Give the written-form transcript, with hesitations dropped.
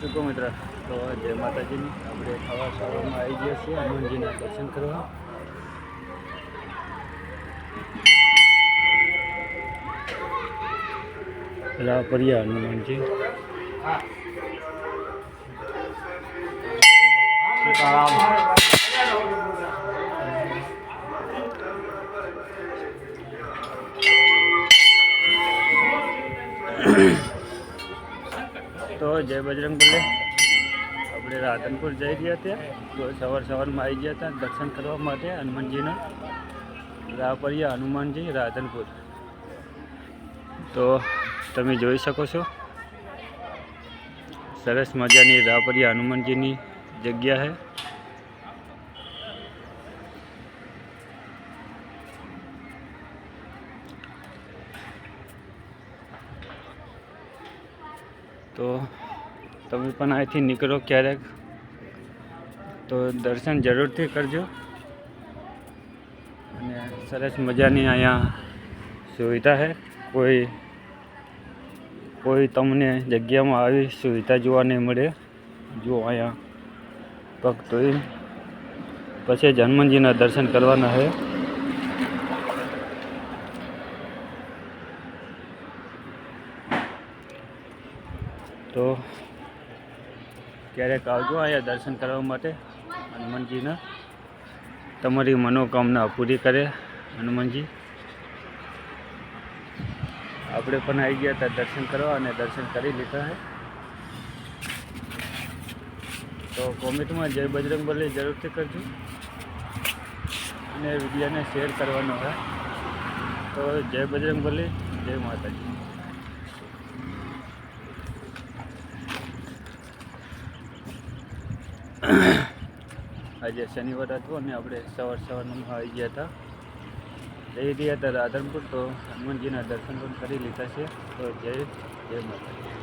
શુકો મિત્ર તો જય માતાજીની આપણે સવારમાં આવી ગયા છીએ હનુમાનજીના દર્શન કરવા। રાપરિયા હનુમાનજી तो जय बजरंग बली આપણે રાધનપુર જઈ રહ્યા હતા તો સવારમાં આવી ગયા હતા દર્શન કરવા માટે હનુમાનજીના રાપરિયા હનુમાનજી રાધનપુર। તો તમે જોઈ શકો છો સરસ મજાની રાપરિયા હનુમાનજીની જગ્યા છે। तो તમે પણ અહીંથી નીકળો ક્યારેક તો દર્શન જરૂરથી કરજો। અને સરસ મજાની અહીંયા સુવિધા છે, કોઈ તમને જગ્યામાં આવી સુવિધા જોવા નહીં મળે। જો અહીંયા પગ ધોઈ પછી જ હનુમાનજીના દર્શન કરવાના છે। તો ક્યારેક આવજો અહીંયા દર્શન કરવા માટે હનુમાનજીના, તમારી મનોકામના પૂરી કરે હનુમાનજી। આપણે પણ આવી ગયા હતા દર્શન કરવા અને દર્શન કરી લીધા છે। તો કોમેન્ટમાં જય બજરંગ બલી જરૂરથી કરજો અને વિડીયોને શેર કરવાનો છે। તો જય બજરંગ બલી, જય માતાજી। આજે શનિવાર હતો અને આપણે સવારમાં આવી ગયા હતા, જઈ રહ્યા હતા રાધનપુર। તો હનુમાનજીના દર્શન પણ કરી લીધા છે। તો જય માતાજી।